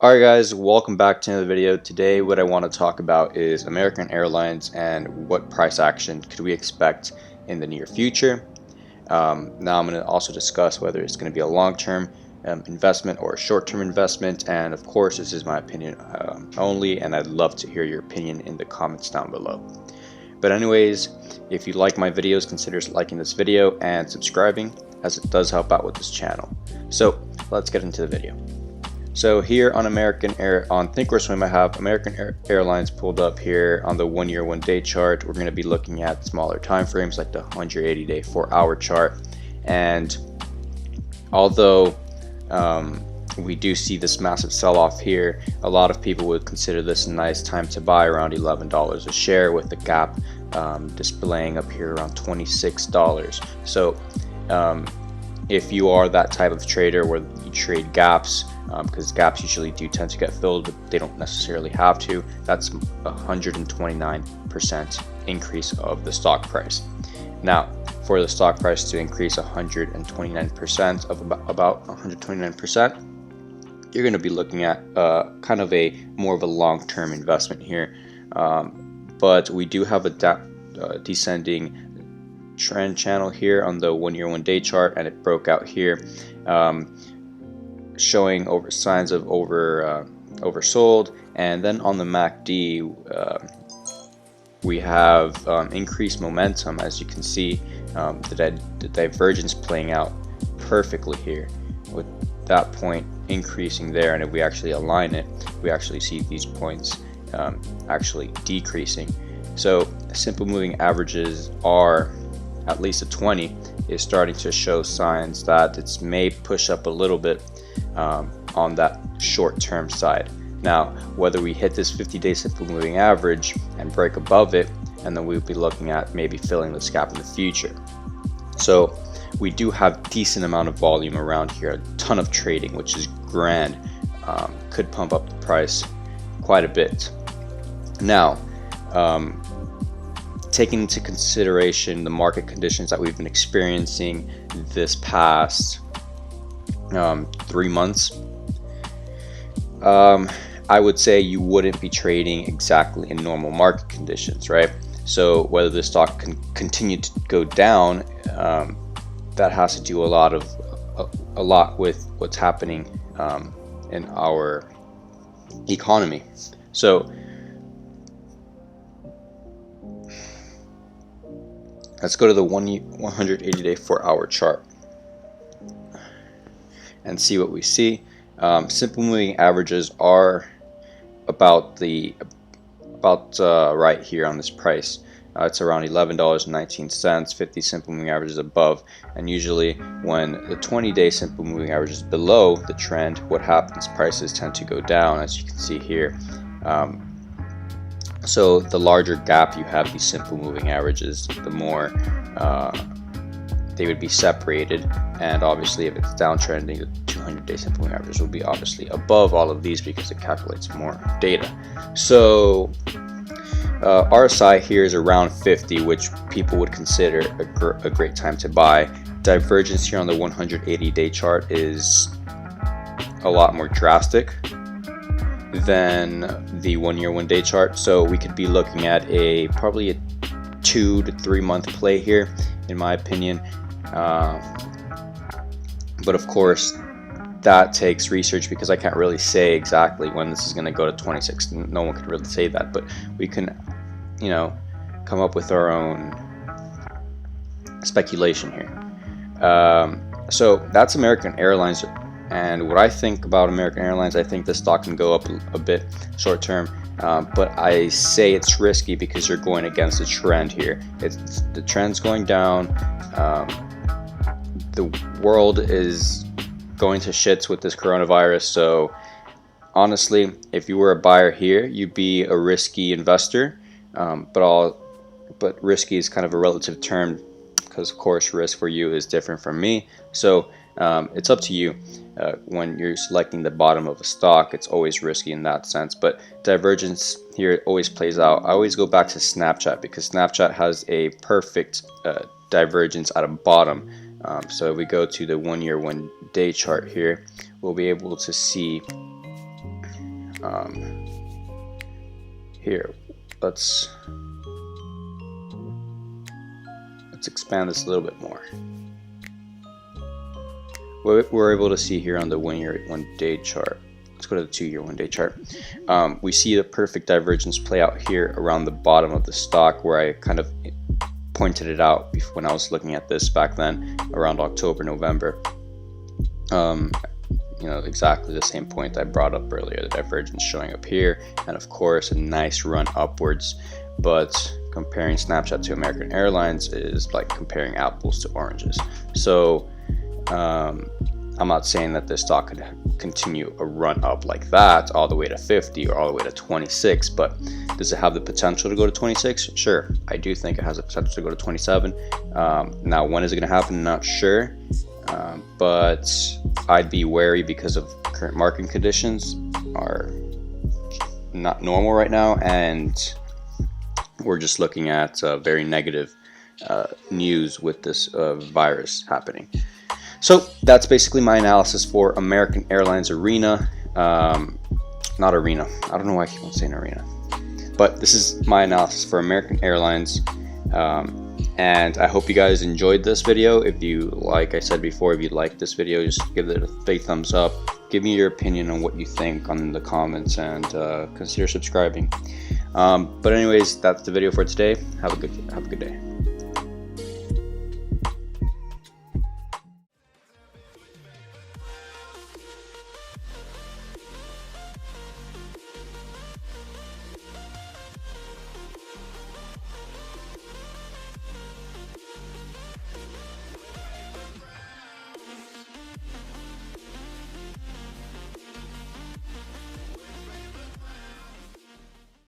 Alright guys, welcome back to another video. Today what I want to talk about is American Airlines and what price action could we expect in the near future. Now I'm going to also discuss whether it's going to be a long-term investment or a short-term investment, and of course this is my opinion only, and I'd love to hear your opinion in the comments down below. But anyways, if you like my videos, consider liking this video and subscribing, as it does help out with this channel. So let's get into the video. So here on Thinkorswim, I have American Airlines pulled up here on the 1 year 1 day chart. We're going to be looking at smaller time frames like the 180-day 4-hour chart. And although we do see this massive sell-off here, a lot of people would consider this a nice time to buy around $11 a share, with the gap displaying up here around $26. So if you are that type of trader where you trade gaps, because gaps usually do tend to get filled, but they don't necessarily have to, that's 129% increase of the stock price. Now, for the stock price to increase 129% of about 129%, you're going to be looking at kind of more of a long-term investment here. But we do have a descending trend channel here on the 1 year 1 day chart, and it broke out here, showing signs of oversold. And then on the MACD, we have increased momentum, as you can see, the divergence playing out perfectly here, with that point increasing there. And if we actually align it, we actually see these points actually decreasing. So simple moving averages are, at least a 20 is starting to show signs that it may push up a little bit on that short-term side. Now, whether we hit this 50-day simple moving average and break above it, and then we'll be looking at maybe filling this gap in the future. So we do have decent amount of volume around here, a ton of trading, which is grand. Could pump up the price quite a bit. Now, taking into consideration the market conditions that we've been experiencing this past 3 months, I would say you wouldn't be trading exactly in normal market conditions, right? So whether the stock can continue to go down, that has to do a lot with what's happening in our economy. So let's go to the 180-day 4-hour chart and see what we see. Simple moving averages are about right here on this price. It's around $11.19, 50 simple moving averages above. And usually when the 20-day simple moving average is below the trend, what happens? Prices tend to go down, as you can see here. So the larger gap you have these simple moving averages, the more they would be separated. And obviously if it's downtrending, the 200-day simple moving averages will be obviously above all of these because it calculates more data. So RSI here is around 50, which people would consider a great time to buy. Divergence here on the 180-day chart is a lot more drastic than the 1 year 1 day chart. So we could be looking at probably a 2 to 3 month play here, in my opinion. But of course that takes research, because I can't really say exactly when this is going to go to 26. No one could really say that, but we can, come up with our own speculation here. So that's American Airlines. And what I think about American Airlines, I think the stock can go up a bit short term, but I say it's risky because you're going against the trend here. The trend's going down. The world is going to shits with this coronavirus. So honestly, if you were a buyer here, you'd be a risky investor. But risky is kind of a relative term, because of course risk for you is different from me. So it's up to you. When you're selecting the bottom of a stock, it's always risky in that sense. But divergence here always plays out. I always go back to Snapchat, because Snapchat has a perfect divergence at a bottom. So if we go to the 1 year 1 day chart here, we'll be able to see Here, let's expand this a little bit more. What we're able to see here on the 1-day chart, let's go to the 2-year 1-day chart. We see the perfect divergence play out here around the bottom of the stock, where I kind of pointed it out when I was looking at this back then, around October, November. Exactly the same point I brought up earlier, the divergence showing up here, and of course a nice run upwards. But comparing Snapchat to American Airlines is like comparing apples to oranges. So I'm not saying that this stock could continue a run up like that all the way to 50 or all the way to 26, but does it have the potential to go to 26? Sure, I do think it has the potential to go to 27. Now, when is it going to happen? I'm not sure, but I'd be wary because of current market conditions are not normal right now, and we're just looking at very negative news with this virus happening. So that's basically my analysis for American Airlines Arena. Not Arena. I don't know why I keep on saying Arena. But this is my analysis for American Airlines. And I hope you guys enjoyed this video. If you, like I said before, if you like this video, just give it a big thumbs up. Give me your opinion on what you think on the comments, and consider subscribing. But anyways, that's the video for today. Have a good day.